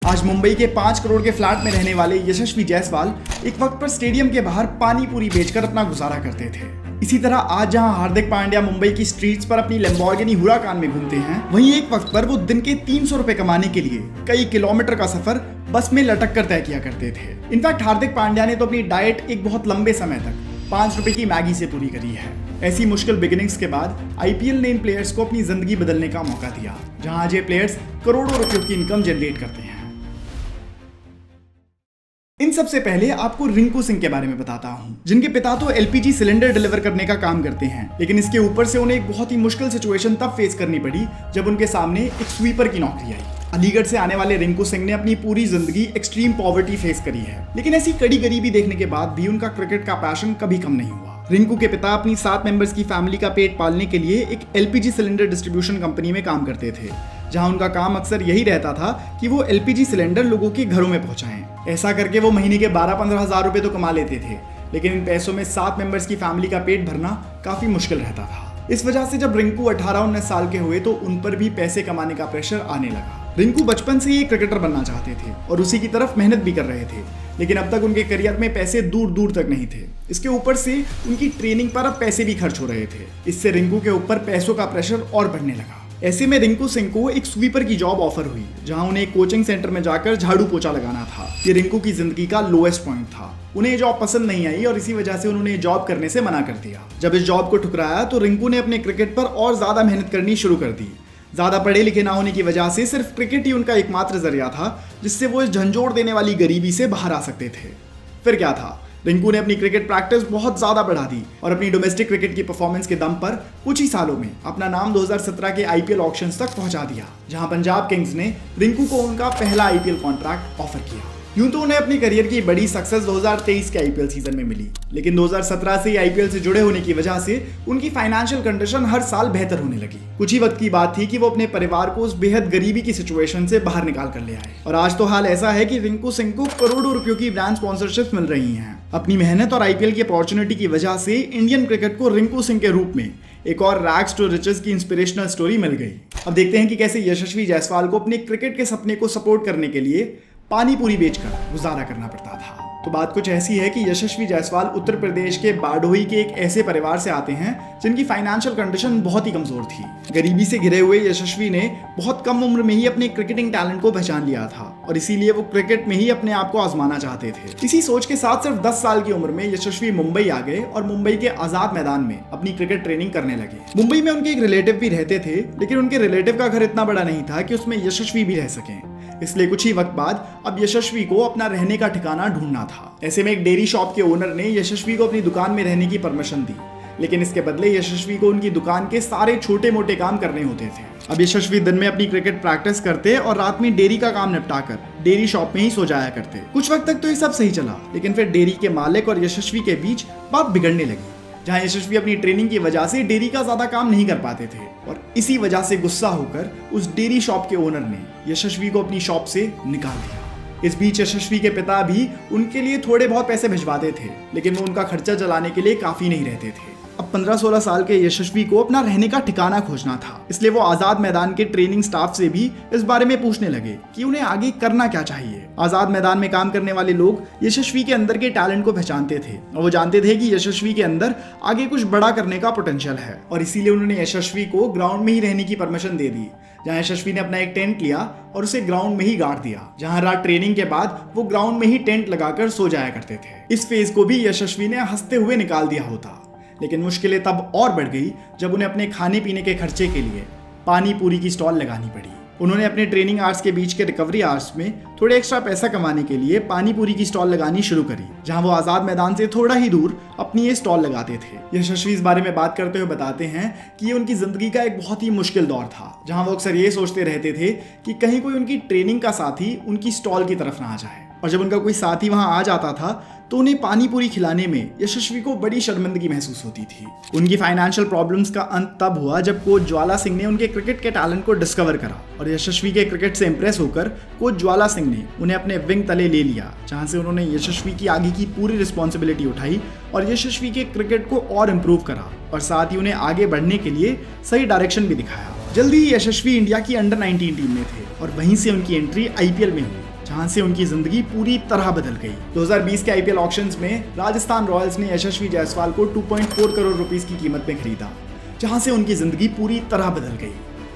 आज मुंबई के 5 करोड़ के फ्लैट में रहने वाले यशस्वी जायसवाल एक वक्त पर स्टेडियम के बाहर पानी पूरी बेचकर अपना गुजारा करते थे। इसी तरह आज जहां हार्दिक पांड्या मुंबई की स्ट्रीट्स पर अपनी लैम्बोर्गिनी हुराकान में घूमते हैं, वहीं एक वक्त पर वो दिन के 300 रुपए कमाने के लिए कई किलोमीटर का सफर बस में लटक कर तय किया करते थे। इनफैक्ट हार्दिक पांड्या ने तो अपनी डाइट एक बहुत लंबे समय तक 5 रुपए की मैगी से पूरी करी है। ऐसी मुश्किल बिगिनिंग्स के बाद आईपीएल ने इन प्लेयर्स को अपनी जिंदगी बदलने का मौका दिया, जहां आज ये प्लेयर्स करोड़ों रुपयों की इनकम जनरेट करते हैं। इन सबसे पहले आपको रिंकू सिंह के बारे में बताता हूं, जिनके पिता तो एलपीजी सिलेंडर डिलीवर करने का काम करते हैं, लेकिन इसके ऊपर से उन्हें एक बहुत ही मुश्किल सिचुएशन तब फेस करनी पड़ी जब उनके सामने एक स्वीपर की नौकरी आई। अलीगढ़ से आने वाले रिंकू सिंह ने अपनी पूरी जिंदगी एक्सट्रीम पॉवर्टी फेस करी है, लेकिन ऐसी कड़ी गरीबी देखने के बाद भी उनका क्रिकेट का पैशन कभी कम नहीं हुआ। रिंकू के पिता अपनी 7 मेंबर्स की फैमिली का पेट पालने के लिए एक एलपीजी सिलेंडर डिस्ट्रीब्यूशन कंपनी में काम करते थे, जहां उनका काम अक्सर यही रहता था कि वो एलपीजी सिलेंडर लोगों के घरों में पहुंचाएं। ऐसा करके वो महीने के 12-15 हज़ार रुपए तो कमा लेते थे, लेकिन इन पैसों में 7 मेंबर्स की फैमिली का पेट भरना काफी मुश्किल रहता था। इस वजह से जब रिंकू 18-19 साल के हुए तो उन पर भी पैसे कमाने का प्रेशर आने लगा। रिंकू बचपन से ही क्रिकेटर बनना चाहते थे और उसी की तरफ मेहनत भी कर रहे थे, लेकिन अब तक उनके करियर में पैसे दूर दूर तक नहीं थे। इसके ऊपर से उनकी ट्रेनिंग पर अब पैसे भी खर्च हो रहे थे। इससे रिंकू के ऊपर पैसों का प्रेशर और बढ़ने लगा। ऐसे में रिंकू सिंह को एक स्वीपर की जॉब ऑफर हुई, जहां उन्हें एक कोचिंग सेंटर में जाकर झाड़ू पोछा लगाना था। ये रिंकू की जिंदगी का लोएस्ट पॉइंट था। उन्हें ये जॉब पसंद नहीं आई और इसी वजह से उन्होंने ये जॉब करने से मना कर दिया। जब इस जॉब को ठुकराया तो रिंकू ने अपने क्रिकेट पर और ज्यादा मेहनत करनी शुरू कर दी। ज्यादा पढ़े लिखे ना होने की वजह से सिर्फ क्रिकेट ही उनका एकमात्र जरिया था जिससे वो इस झंझोड़ देने वाली गरीबी से बाहर आ सकते थे। फिर क्या था, रिंकू ने अपनी क्रिकेट प्रैक्टिस बहुत ज्यादा बढ़ा दी और अपनी डोमेस्टिक क्रिकेट की परफॉर्मेंस के दम पर कुछ ही सालों में अपना नाम 2017 के आईपीएल ऑक्शंस तक पहुंचा दिया, जहां पंजाब किंग्स ने रिंकू को उनका पहला आईपीएल कॉन्ट्रैक्ट ऑफर किया। यूं तो उन्हें अपनी करियर की बड़ी सक्सेस 2023 के आईपीएल सीजन में मिली, लेकिन 2017 से ही आईपीएल से जुड़े होने की वजह से उनकी फाइनेंशियल कंडीशन हर साल बेहतर होने लगी। कुछ ही वक्त की बात थी कि वो अपने परिवार को उस बेहद गरीबी की सिचुएशन से बाहर निकाल कर ले आए और आज तो हाल ऐसा है कि रिंकू सिंह को करोड़ों रुपयों की ब्रांड स्पॉन्सरशिप मिल रही हैं। अपनी मेहनत और आईपीएल की अपॉर्चुनिटी की वजह से इंडियन क्रिकेट को रिंकू सिंह के रूप में एक और रैग्स टू रिचेस की इंस्पिरेशनल स्टोरी मिल गई। अब देखते हैं कि कैसे यशस्वी जायसवाल को अपने क्रिकेट के सपने को सपोर्ट करने के लिए पानी पूरी बेचकर गुजारा करना पड़ता था। तो बात कुछ ऐसी है कि यशस्वी जायसवाल उत्तर प्रदेश के बारडोही के एक ऐसे परिवार से आते हैं जिनकी फाइनेंशियल कंडीशन बहुत ही कमजोर थी। गरीबी से घिरे हुए यशस्वी ने बहुत कम उम्र में ही अपने क्रिकेटिंग टैलेंट को पहचान लिया था और इसीलिए वो क्रिकेट में ही अपने आप को आजमाना चाहते थे। इसी सोच के साथ सिर्फ 10 साल की उम्र में यशस्वी मुंबई आ गए और मुंबई के आजाद मैदान में अपनी क्रिकेट ट्रेनिंग करने लगे। मुंबई में उनके एक रिलेटिव भी रहते थे, लेकिन उनके रिलेटिव का घर इतना बड़ा नहीं था कि उसमें यशस्वी भी रह सकें, इसलिए कुछ ही वक्त बाद अब यशस्वी को अपना रहने का ठिकाना ढूंढना था। ऐसे में एक डेयरी शॉप के ओनर ने यशस्वी को अपनी दुकान में रहने की परमिशन दी, लेकिन इसके बदले यशस्वी को उनकी दुकान के सारे छोटे मोटे काम करने होते थे। अब यशस्वी दिन में अपनी क्रिकेट प्रैक्टिस करते और रात में डेयरी का काम निपटाकर डेयरी शॉप में ही सो जाया करते। कुछ वक्त तक तो ये सब सही चला, लेकिन फिर डेयरी के मालिक और यशस्वी के बीच बात बिगड़ने लगी, जहां यशस्वी अपनी ट्रेनिंग की वजह से डेयरी का ज्यादा काम नहीं कर पाते थे और इसी वजह से गुस्सा होकर उस डेयरी शॉप के ओनर ने यशस्वी को अपनी शॉप से निकाल दिया। इस बीच यशस्वी के पिता भी उनके लिए थोड़े बहुत पैसे भिजवाते थे, लेकिन वो उनका खर्चा चलाने के लिए काफी नहीं रहते थे। अब 15-16 साल के यशस्वी को अपना रहने का ठिकाना खोजना था, इसलिए वो आजाद मैदान के ट्रेनिंग स्टाफ से भी इस बारे में पूछने लगे कि उन्हें आगे करना क्या चाहिए। आजाद मैदान में काम करने वाले लोग यशस्वी के अंदर के टैलेंट को पहचानते थे और वो जानते थे कि यशस्वी के अंदर आगे कुछ बड़ा करने का पोटेंशियल है, और इसीलिए उन्होंने यशस्वी को ग्राउंड में ही रहने की परमिशन दे दी, जहां यशस्वी ने अपना एक टेंट लिया और उसे ग्राउंड में ही गाड़ दिया, जहां रात ट्रेनिंग के बाद वो ग्राउंड में ही टेंट लगाकर सो जाया करते थे। इस फेज को भी यशस्वी ने हंसते हुए निकाल दिया होता, लेकिन मुश्किलें तब और बढ़ गई जब उन्हें अपने खाने पीने के खर्चे के लिए पानी पूरी की स्टॉल लगानी पड़ी। उन्होंने अपने ट्रेनिंग आवर्स के बीच के रिकवरी आवर्स में थोड़े एक्स्ट्रा पैसा कमाने के लिए पानी पूरी की स्टॉल लगानी शुरू करी, जहां वो आजाद मैदान से थोड़ा ही दूर अपनी ये स्टॉल लगाते थे। यशस्वी इस बारे में बात करते हुए बताते हैं कि ये उनकी जिंदगी का एक बहुत ही मुश्किल दौर था, जहां वो अक्सर ये सोचते रहते थे कि कहीं कोई उनकी ट्रेनिंग का साथी उनकी स्टॉल की तरफ ना आ जाए, और जब उनका कोई साथी वहां आ जाता था तो उन्हें पानी पूरी खिलाने में यशस्वी को बड़ी शर्मिंदगी महसूस होती थी। उनकी फाइनेंशियल प्रॉब्लम्स का अंत तब हुआ जब कोच ज्वाला सिंह ने उनके क्रिकेट के टैलेंट को डिस्कवर करा और यशस्वी के क्रिकेट से इंप्रेस होकर कोच ज्वाला सिंह ने उन्हें अपने विंग तले ले लिया, जहां से उन्होंने यशस्वी की आगे की पूरी रिस्पॉन्सिबिलिटी उठाई और यशस्वी के क्रिकेट को और इम्प्रूव करा और साथ ही उन्हें आगे बढ़ने के लिए सही डायरेक्शन भी दिखाया। जल्दी ही यशस्वी इंडिया की अंडर 19 टीम में थे और वहीं से उनकी एंट्री आईपीएल में हुई, जहां से उनकी जिंदगी पूरी तरह बदल गई। 2020 के आईपीएल ऑक्शंस में राजस्थान रॉयल्स ने यशस्वी जायसवाल को 2.4 करोड़ रुपीस की कीमत में खरीदा, जहां से उनकी जिंदगी पूरी तरह बदल गई,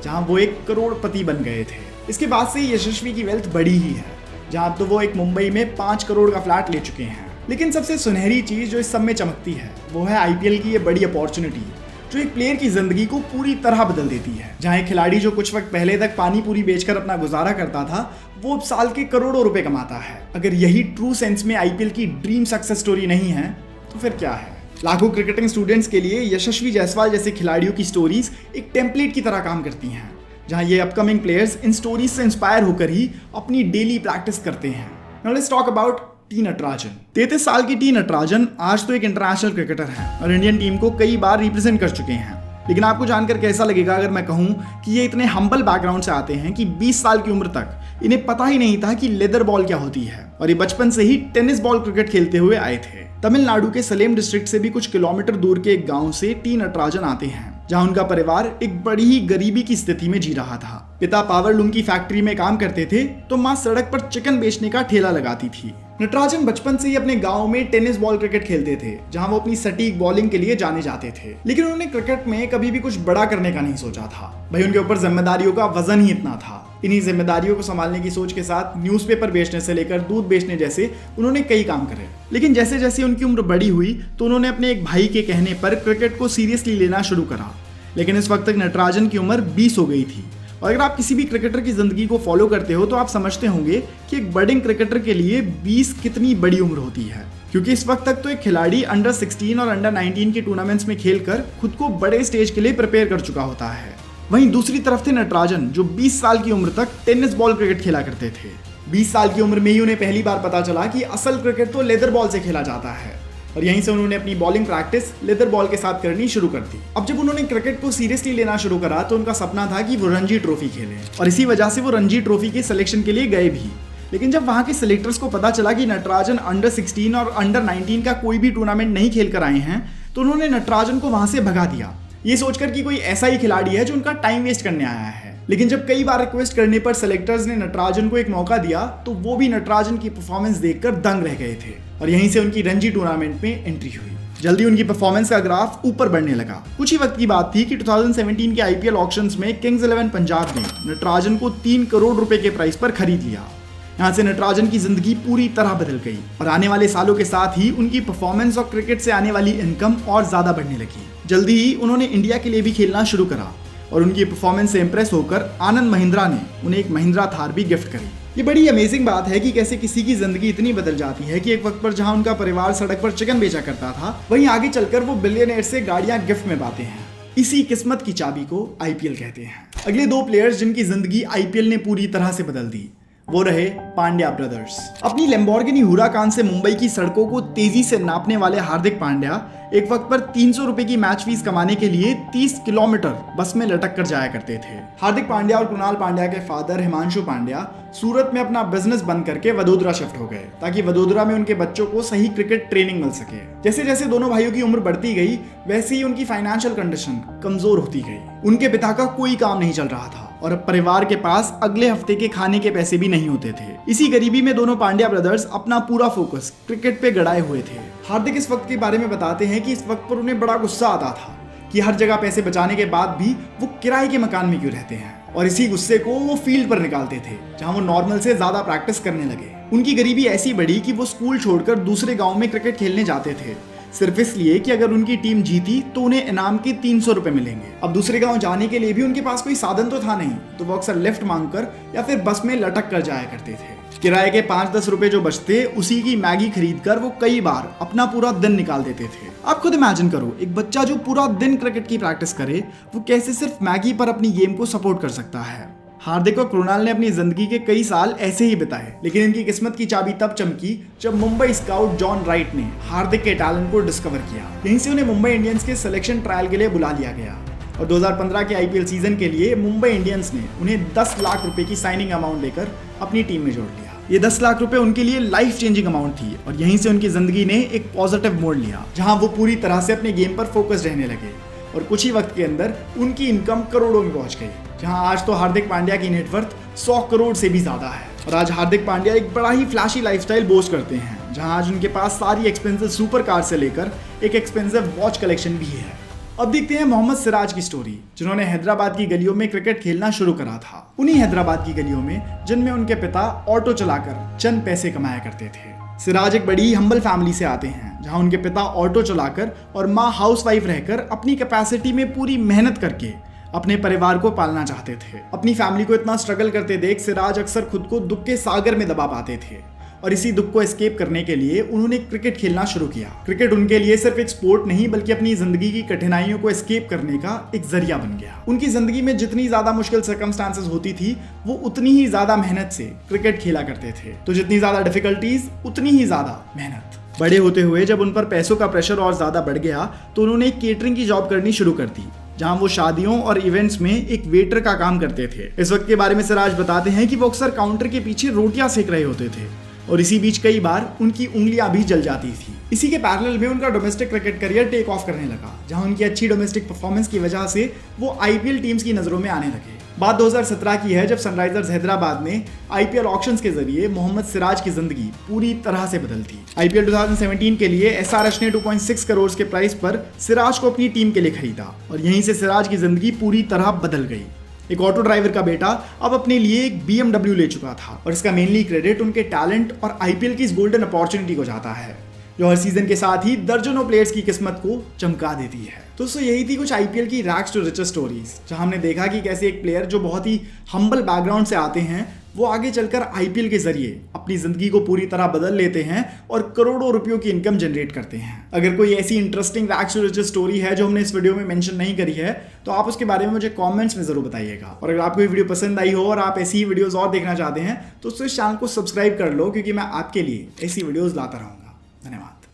जहां वो एक करोड़पति बन गए थे। इसके बाद से यशस्वी की वेल्थ बढ़ी ही है, जहां तो वो एक मुंबई में 5 करोड़ का फ्लैट ले चुके हैं। लेकिन सबसे सुनहरी चीज जो इस सब में चमकती है वो है आईपीएल की ये बड़ी अपॉर्चुनिटी, जो एक प्लेयर की जिंदगी को पूरी तरह बदल देती है। जहां एक खिलाड़ी जो कुछ वक्त पहले तक पानी पूरी बेचकर अपना गुजारा करता था, वो अब साल के करोड़ों रुपए कमाता है। अगर यही ट्रू सेंस में आईपीएल की ड्रीम सक्सेस स्टोरी नहीं है तो फिर क्या है? लाखों क्रिकेटिंग स्टूडेंट्स के लिए यशस्वी जायसवाल जैसे खिलाड़ियों की स्टोरीज एक टेम्पलेट की तरह काम करती हैं, जहां ये अपकमिंग प्लेयर्स इन स्टोरीज से इंस्पायर होकर ही अपनी डेली प्रैक्टिस करते हैं। Now let's talk about T Natarajan. 33 साल की टी नटराजन आज तो एक इंटरनेशनल क्रिकेटर हैं और इंडियन टीम को कई बार रिप्रेजेंट कर चुके हैं। लेकिन आपको जानकर कैसा लगेगा अगर मैं कहूं कि ये इतने हम्बल बैकग्राउंड से आते हैं कि 20 साल की उम्र तक इन्हें पता ही नहीं था कि लेदर बॉल क्या होती है, और ये बचपन से ही टेनिस बॉल क्रिकेट खेलते हुए आए थे। तमिलनाडु के सलेम डिस्ट्रिक्ट से भी कुछ किलोमीटर दूर के एक गांव से टी नटराजन आते हैं, जहां उनका परिवार एक बड़ी ही गरीबी की स्थिति में जी रहा था। पिता पावरलूम की फैक्ट्री में काम करते थे तो मां सड़क पर चिकन बेचने का ठेला लगाती थी। नटराजन बचपन से ही अपने गांव में टेनिस बॉल क्रिकेट खेलते थे, जहां वो अपनी सटीक बॉलिंग के लिए जाने जाते थे। लेकिन उन्होंने क्रिकेट में कभी भी कुछ बड़ा करने का नहीं सोचा था। भाई उनके ऊपर जिम्मेदारियों का वजन ही इतना था। इन्हीं जिम्मेदारियों को संभालने की सोच के साथ न्यूज़पेपर बेचने से लेकर दूध बेचने जैसे उन्होंने कई काम करे। लेकिन जैसे जैसे उनकी उम्र बड़ी हुई तो उन्होंने अपने एक भाई के कहने पर क्रिकेट को सीरियसली लेना शुरू करा। लेकिन इस वक्त तक नटराजन की उम्र 20 हो गई थी। और अगर आप किसी भी क्रिकेटर की जिंदगी को फॉलो करते हो तो आप समझते होंगे कि एक बडिंग क्रिकेटर के लिए 20 कितनी बड़ी उम्र होती है, क्योंकि इस वक्त तक तो एक खिलाड़ी अंडर 16 और अंडर 19 के टूर्नामेंट्स में खेलकर खुद को बड़े स्टेज के लिए प्रिपेयर कर चुका होता है। वहीं दूसरी तरफ थे नटराजन, जो 20 साल की उम्र तक टेनिस बॉल क्रिकेट खेला करते थे। 20 साल की उम्र में ही उन्हें पहली बार पता चला कि असल क्रिकेट तो लेदर बॉल से खेला जाता है, और यहीं से उन्होंने अपनी बॉलिंग प्रैक्टिस लेदर बॉल के साथ करनी शुरू कर दी। अब जब उन्होंने क्रिकेट को सीरियसली लेना शुरू करा तो उनका सपना था कि वो रणजी ट्रॉफी खेलें, और इसी वजह से वो रणजी ट्रॉफी के सिलेक्शन के लिए गए भी। लेकिन जब वहां के सिलेक्टर्स को पता चला कि नटराजन अंडर 16 और अंडर 19 का कोई भी टूर्नामेंट नहीं खेल कर आए हैं, तो उन्होंने नटराजन को वहां से भगा दिया, ये सोचकर कि कोई ऐसा ही खिलाड़ी है जो उनका टाइम वेस्ट करने आया है। लेकिन जब कई बार रिक्वेस्ट करने पर सेलेक्टर्स ने नटराजन को एक मौका दिया तो वो भी नटराजन की परफॉर्मेंस देखकर दंग रह गए थे, और यहीं से उनकी रणजी टूर्नामेंट में एंट्री हुई। जल्दी उनकी परफॉर्मेंस का ग्राफ ऊपर बढ़ने लगा। कुछ ही वक्त की बात थी कि 2017 के आईपीएल ऑक्शंस में किंग्स 11 पंजाब ने नटराजन को 3 करोड़ रुपए के प्राइस पर खरीद लिया। यहाँ से नटराजन की जिंदगी पूरी तरह बदल गई, और आने वाले सालों के साथ ही उनकी परफॉर्मेंस और क्रिकेट से आने वाली इनकम और ज्यादा बढ़ने लगी। जल्दी ही उन्होंने इंडिया के लिए भी खेलना शुरू करा, और उनकी परफॉर्मेंस से इंप्रेस होकर आनंद महिंद्रा ने उन्हें एक महिंद्रा थार भी गिफ्ट करी। ये बड़ी अमेजिंग बात है कि कैसे किसी की जिंदगी इतनी बदल जाती है कि एक वक्त पर जहां उनका परिवार सड़क पर चिकन बेचा करता था, वहीं आगे चलकर वो बिलियनेयर से गाड़ियां गिफ्ट में पाते हैं। इसी किस्मत की चाबी को आईपीएल कहते हैं। अगले 2 प्लेयर्स जिनकी जिंदगी आईपीएल ने पूरी तरह से बदल दी, वो रहे पांड्या ब्रदर्स। अपनी लैम्बोर्गिनी हुराकान से मुंबई की सड़कों को तेजी से नापने वाले हार्दिक पांड्या एक वक्त पर 300 रुपए की मैच फीस कमाने के लिए 30 किलोमीटर बस में लटक कर जाया करते थे। हार्दिक पांड्या और कृणाल पांड्या के फादर हिमांशु पांड्या सूरत में अपना बिजनेस बंद करके वडोदरा शिफ्ट हो गए, ताकि वडोदरा में उनके बच्चों को सही क्रिकेट ट्रेनिंग मिल सके। जैसे जैसे दोनों भाइयों की उम्र बढ़ती गई, वैसे ही उनकी फाइनेंशियल कंडीशन कमजोर होती गई। उनके पिता का कोई काम नहीं चल रहा था, और अब परिवार के पास अगले हफ्ते के खाने के पैसे भी नहीं होते थे। इसी गरीबी में दोनों पांड्या ब्रदर्स अपना पूरा फोकस क्रिकेट पे गड़ाए हुए थे। हार्दिक इस वक्त के बारे में बताते हैं कि इस वक्त पर उन्हें बड़ा गुस्सा आता था कि हर जगह पैसे बचाने के बाद भी वो किराए के मकान में क्यों रहते हैं, और इसी गुस्से को वो फील्ड पर निकालते थे, जहां वो नॉर्मल से ज्यादा प्रैक्टिस करने लगे। उनकी गरीबी ऐसी बढ़ी कि वो स्कूल छोड़कर दूसरे गांव में क्रिकेट खेलने जाते थे, सिर्फ इसलिए कि अगर उनकी टीम जीती तो उन्हें इनाम के 300 रुपए मिलेंगे। अब दूसरे गांव जाने के लिए भी उनके पास कोई साधन तो था नहीं, तो वो अक्सर लिफ्ट मांगकर या फिर बस में लटक कर जाया करते थे। किराए के 5-10 रुपए जो बचते, उसी की मैगी खरीदकर वो कई बार अपना पूरा दिन निकाल देते थे। आप खुद इमेजिन करो, एक बच्चा जो पूरा दिन क्रिकेट की प्रैक्टिस करे, वो कैसे सिर्फ मैगी पर अपनी गेम को सपोर्ट कर सकता है। हार्दिक और कृणाल ने अपनी जिंदगी के कई साल ऐसे ही बिताए, लेकिन इनकी किस्मत की चाबी तब चमकी जब मुंबई स्काउट जॉन राइट ने हार्दिक के टैलेंट को डिस्कवर किया। यहीं से उन्हें मुंबई इंडियंस के सिलेक्शन ट्रायल के लिए बुला लिया गया, और 2015 के आईपीएल सीजन के लिए मुंबई इंडियंस ने उन्हें 10 लाख रुपए की साइनिंग अमाउंट देकर अपनी टीम में जोड़ लिया। ये 10 लाख रुपए उनके लिए लाइफ चेंजिंग अमाउंट थी, और यहीं से उनकी जिंदगी ने एक पॉजिटिव मोड़ लिया, जहां वो पूरी तरह से अपने गेम पर फोकस रहने लगे, और कुछ ही वक्त के अंदर उनकी इनकम करोड़ों में पहुंच गई, जहां आज तो हार्दिक पांड्या की नेटवर्थ 100 करोड़ से भी ज्यादा है। और आज हार्दिक पांड्या एक बड़ा ही फ्लैशी लाइफस्टाइल बोस्ट करते हैं, जहां आज उनके पास सारी एक्सपेंसिव सुपर कार से लेकर एक एक्सपेंसिव वॉच कलेक्शन भी है। अब देखते हैं मोहम्मद सिराज की स्टोरी, जिन्होंने हैदराबाद की गलियों में क्रिकेट खेलना शुरू करा था। उन्हीं हैदराबाद की गलियों में जिनमें उनके पिता ऑटो चलाकर चंद पैसे कमाया करते थे। सिराज एक बड़ी हम्बल फैमिली से आते हैं, जहां उनके पिता ऑटो चलाकर और माँ हाउसवाइफ रहकर अपनी कैपेसिटी में पूरी मेहनत करके अपने परिवार को पालना चाहते थे। अपनी फैमिली को इतना स्ट्रगल करते देख सिराज अक्सर खुद को दुख के सागर में दबा पाते थे और इसी दुख को एस्केप करने के लिए उन्होंने क्रिकेट खेलना शुरू किया। क्रिकेट उनके लिए सिर्फ एक स्पोर्ट नहीं बल्कि अपनी जिंदगी की कठिनाइयों को एस्केप करने का एक जरिया बन गया। उनकी जिंदगी में जितनी ज्यादा मुश्किल सर्कमस्टांसेस होती थी, वो उतनी ही ज्यादा मेहनत से क्रिकेट खेला करते थे। तो जितनी ज्यादा डिफिकल्टीज उतनी ही ज्यादा मेहनत। बड़े होते हुए जब उन पर पैसों का प्रेशर और ज्यादा बढ़ गया तो उन्होंने एक केटरिंग की जॉब करनी शुरू कर दी, जहां वो शादियों और इवेंट्स में एक वेटर का काम करते थे। इस वक्त के बारे में सिराज बताते हैं कि वो अक्सर काउंटर के पीछे रोटियां सेक रहे होते थे और इसी बीच कई बार उनकी उंगलियां भी जल जाती थी। इसी के पैरेलल में उनका domestic cricket career take off करने लगा, जहां उनकी अच्छी डोमेस्टिक परफॉर्मेंस की वजह से वो आईपीएल टीम्स की नजरों में आने लगे। बात 2017 की है, जब सनराइजर्स हैदराबाद ने आईपीएल ऑक्शंस के जरिए मोहम्मद सिराज की जिंदगी पूरी तरह से बदल दी। आईपीएल 2017 के लिए एसआरएच ने 2.6 करोड़ के प्राइस पर सिराज को अपनी टीम के लिए खरीदा और यहीं से सिराज की जिंदगी पूरी तरह बदल गई। एक ऑटो ड्राइवर का बेटा अब अपने लिए एक BMW ले चुका था और इसका मेनली क्रेडिट उनके टैलेंट और आईपीएल की इस गोल्डन अपॉर्चुनिटी को जाता है, जो हर सीजन के साथ ही दर्जनों प्लेयर्स की किस्मत को चमका देती है। तो दोस्तों यही थी कुछ आईपीएल की रैग्स टू रिचेस स्टोरीज, जहां हमने देखा कि कैसे एक प्लेयर जो बहुत ही हम्बल बैकग्राउंड से आते हैं वो आगे चलकर आईपीएल के जरिए अपनी जिंदगी को पूरी तरह बदल लेते हैं और करोड़ों रुपयों की इनकम जनरेट करते हैं। अगर कोई ऐसी interesting rags to riches story है जो हमने इस वीडियो में मेंशन नहीं करी है तो आप उसके बारे में मुझे कमेंट्स में जरूर बताइएगा। और अगर आपको ये वीडियो पसंद आई हो और आप ऐसी ही वीडियोस और देखना चाहते हैं तो इस चैनल को सब्सक्राइब कर लो, क्योंकि मैं आपके लिए ऐसी वीडियोस लाता रहूंगा। धन्यवाद।